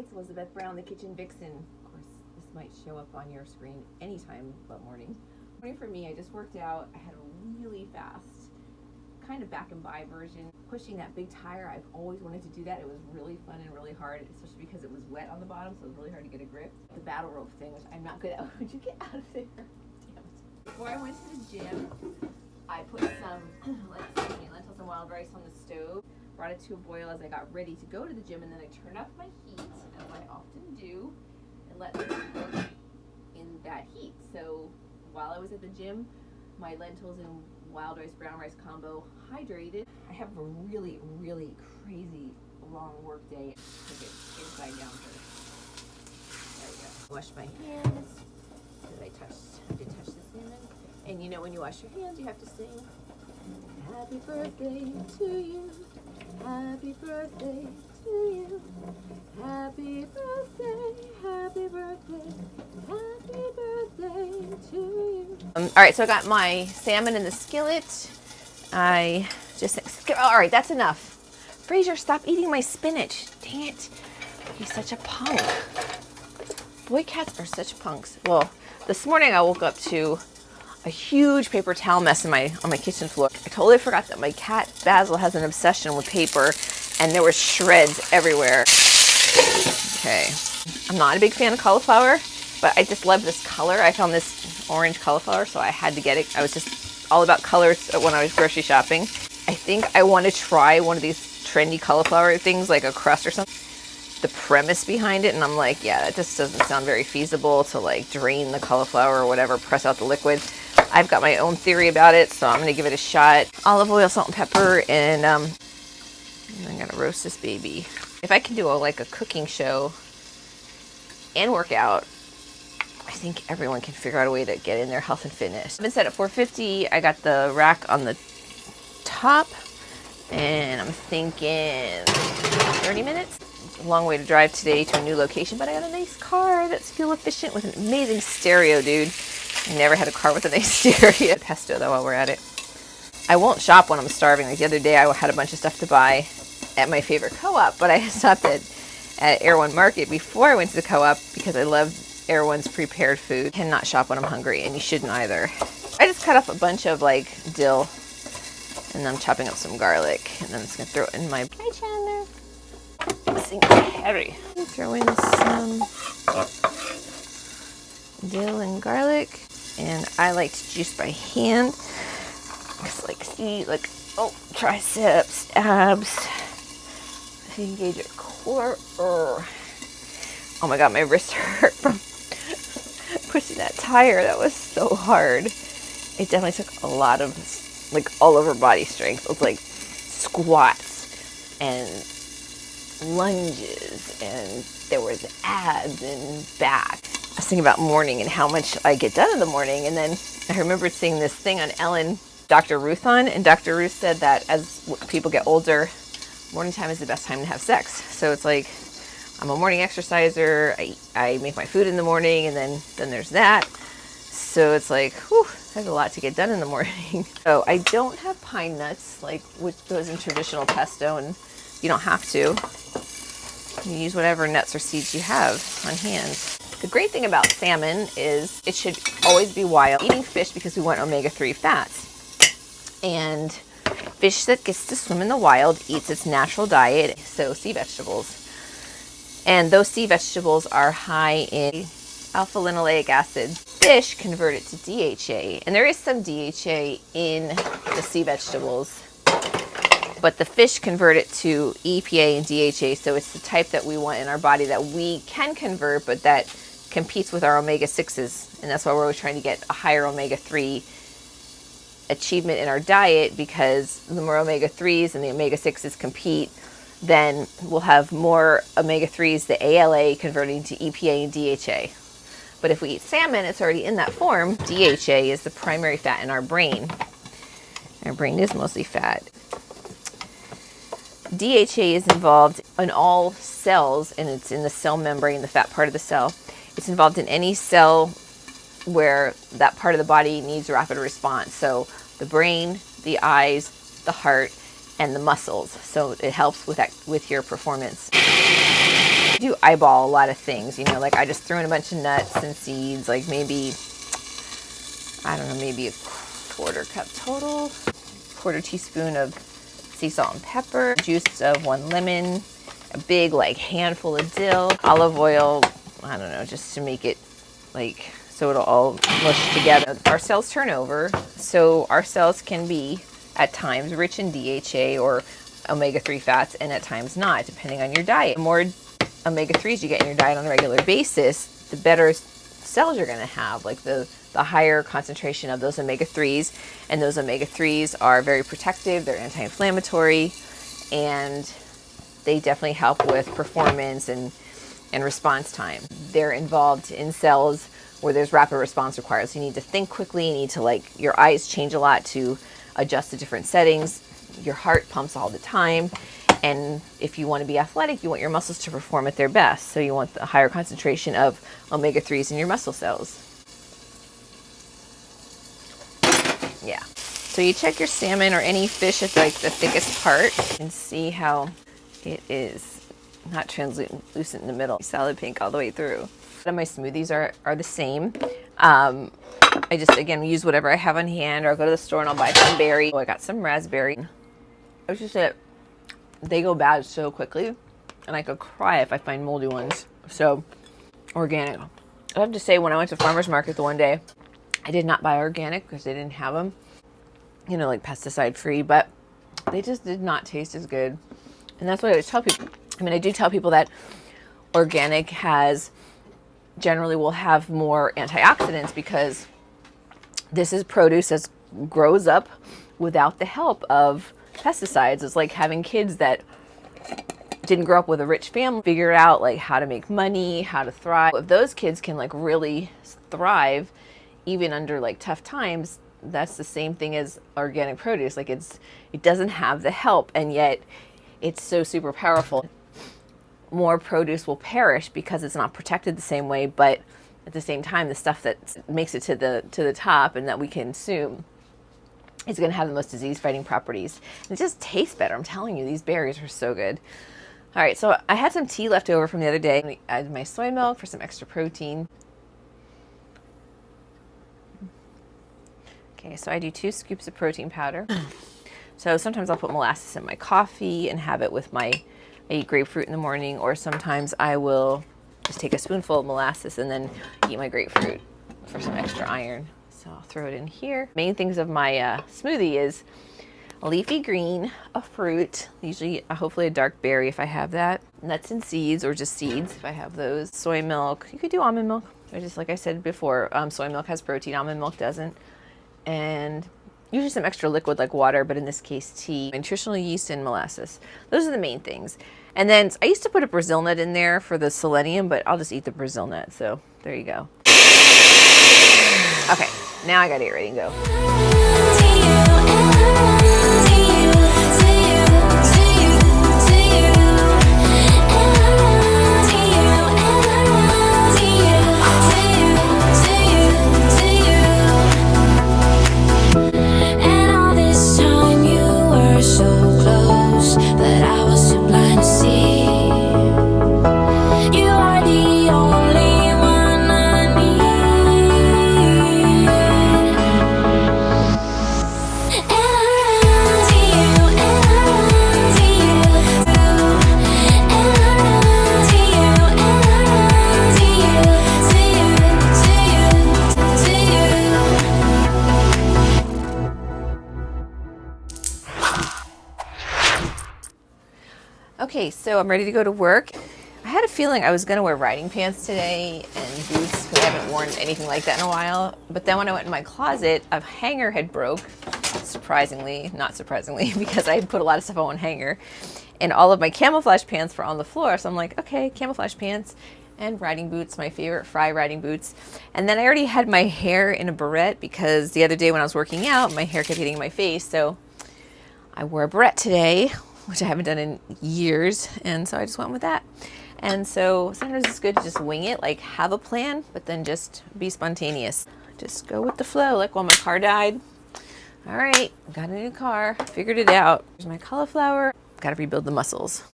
it's Elizabeth Brown, the Kitchen Vixen. Of course, this might show up on your screen anytime but morning. Morning for me, I just worked out. I had a really fast, kind of back and by version. Pushing that big tire, I've always wanted to do that. It was really fun and really hard, especially because it was wet on the bottom, so it was really hard to get a grip. The battle rope thing, which I'm not good at. Would you get out of there? Damn it. Before I went to the gym, I put some lentils and wild rice on the stove, brought it to a boil as I got ready to go to the gym, and then I turned up my heat, as I often do, and let them cook in that heat. So while I was at the gym, my lentils and wild rice, brown rice combo hydrated. I have a really, really crazy long work day. Take it inside down first. There we go. Wash my hands. I did touch the salmon. And you know when you wash your hands, you have to sing, happy birthday to you. Happy birthday to you. Happy birthday, happy birthday, happy birthday to you. All right, so I got my salmon in the skillet. I just, all right, that's enough. Fraser, stop eating my spinach. Dang it. He's such a punk. Boy cats are such punks. Well, this morning I woke up to a huge paper towel mess on my kitchen floor. I totally forgot that my cat Basil has an obsession with paper, and there were shreds everywhere. Okay, I'm not a big fan of cauliflower, but I just love this color. I found this orange cauliflower, so I had to get it. I was just all about colors when I was grocery shopping. I think I want to try one of these trendy cauliflower things, like a crust or something. The premise behind it, and I'm like, yeah, that just doesn't sound very feasible to like drain the cauliflower or whatever, press out the liquid. I've got my own theory about it, so I'm gonna give it a shot. Olive oil, salt and pepper, and I'm gonna roast this baby. If I can do like a cooking show and work out, I think everyone can figure out a way to get in their health and fitness. I've been set at 450. I got the rack on the top, and I'm thinking 30 minutes. It's a long way to drive today to a new location, but I got a nice car that's fuel efficient with an amazing stereo, dude. I never had a car with a nice stereo. Pesto though, while we're at it. I won't shop when I'm starving. Like the other day I had a bunch of stuff to buy at my favorite co-op, but I stopped at Erewhon Market before I went to the co-op because I love Erewhon's prepared food. I cannot shop when I'm hungry, and you shouldn't either. I just cut off a bunch of like dill, and I'm chopping up some garlic, and then I'm just gonna throw it in my... Hi, Chandler. This thing is heavy. Throw in some dill and garlic, and I like to juice by hand. It's like, see, like, oh, triceps, abs. If you engage your core. Oh my god, my wrist hurt from pushing that tire. That was so hard. It definitely took a lot of, like, all over body strength. It was like squats and lunges, and there was abs and back. I was thinking about morning and how much I get done in the morning, and then I remembered seeing this thing on Ellen, Dr. Ruth on, and Dr. Ruth said that as people get older, morning time is the best time to have sex. So it's like, I'm a morning exerciser, I make my food in the morning, and then there's that. So it's like, whew, there's a lot to get done in the morning. So I don't have pine nuts, like which goes in traditional pesto, and you don't have to. You use whatever nuts or seeds you have on hand. The great thing about salmon is it should always be wild. Eating fish because we want omega-3 fats. And fish that gets to swim in the wild eats its natural diet, so sea vegetables. And those sea vegetables are high in alpha-linoleic acid. Fish convert it to DHA, and there is some DHA in the sea vegetables, but the fish convert it to EPA and DHA, so it's the type that we want in our body that we can convert, but that competes with our omega-6s, and that's why we're always trying to get a higher omega-3 achievement in our diet, because the more omega-3s and the omega-6s compete, then we'll have more omega-3s, the ALA converting to EPA and DHA. But if we eat salmon, it's already in that form. DHA is the primary fat in our brain. Our brain is mostly fat. DHA is involved in all cells, and it's in the cell membrane, the fat part of the cell. It's involved in any cell where that part of the body needs rapid response. So the brain, the eyes, the heart, and the muscles. So it helps with that, with your performance. do eyeball a lot of things, you know, like I just threw in a bunch of nuts and seeds, like maybe, I don't know, maybe a quarter cup total, quarter teaspoon of sea salt and pepper, juice of 1 lemon, a big like handful of dill, olive oil, I don't know, just to make it like, so it'll all mush together. Our cells turn over, so our cells can be at times rich in DHA or omega-3 fats and at times not, depending on your diet. The more omega-3s you get in your diet on a regular basis, the better cells you're gonna have, like the higher concentration of those omega-3s, and those omega-3s are very protective, they're anti-inflammatory, and they definitely help with performance and response time. They're involved in cells where there's rapid response required. So you need to think quickly, you need to like, your eyes change a lot to adjust to different settings. Your heart pumps all the time. And if you want to be athletic, you want your muscles to perform at their best. So you want the higher concentration of omega-3s in your muscle cells. Yeah. So you check your salmon or any fish at like the thickest part and see how it is not translucent in the middle, solid pink all the way through. My smoothies are the same. I just, again, use whatever I have on hand, or I'll go to the store and I'll buy some berry. Oh, I got some raspberry. I was just that they go bad so quickly, and I could cry if I find moldy ones. So, organic. I have to say, when I went to farmer's market the one day, I did not buy organic because they didn't have them, you know, like pesticide free, but they just did not taste as good. And that's what I always tell people. I mean, I do tell people that organic generally will have more antioxidants because this is produce that grows up without the help of pesticides. It's like having kids that didn't grow up with a rich family, figure out like how to make money, how to thrive. If those kids can like really thrive even under like tough times, that's the same thing as organic produce. Like it doesn't have the help, and yet it's so super powerful. More produce will perish because it's not protected the same way, but at the same time, the stuff that makes it to the top and that we consume is going to have the most disease-fighting properties. And it just tastes better. I'm telling you, these berries are so good. All right, so I had some tea left over from the other day. I added my soy milk for some extra protein. Okay, so I do 2 scoops of protein powder. So sometimes I'll put molasses in my coffee and have it with I eat grapefruit in the morning, or sometimes I will just take a spoonful of molasses and then eat my grapefruit for some extra iron. So I'll throw it in here. Main things of my smoothie is a leafy green, a fruit, usually hopefully a dark berry if I have that, nuts and seeds or just seeds if I have those, soy milk. You could do almond milk, or just like I said before, soy milk has protein, almond milk doesn't, and usually some extra liquid like water, but in this case tea, nutritional yeast, and molasses. Those are the main things. And then I used to put a Brazil nut in there for the selenium, but I'll just eat the Brazil nut. So there you go. Okay, now I gotta get ready and go. Okay, so I'm ready to go to work. I had a feeling I was gonna wear riding pants today and boots, because I haven't worn anything like that in a while. But then when I went in my closet, a hanger had broke, surprisingly, not surprisingly, because I had put a lot of stuff on one hanger. And all of my camouflage pants were on the floor, so I'm like, okay, camouflage pants and riding boots, my favorite Fry riding boots. And then I already had my hair in a barrette because the other day when I was working out, my hair kept hitting my face, so I wore a barrette today, which I haven't done in years, and so I just went with that. And so sometimes it's good to just wing it, like have a plan, but then just be spontaneous. Just go with the flow, like when my car died. All right, got a new car, figured it out. Here's my cauliflower, gotta rebuild the muscles.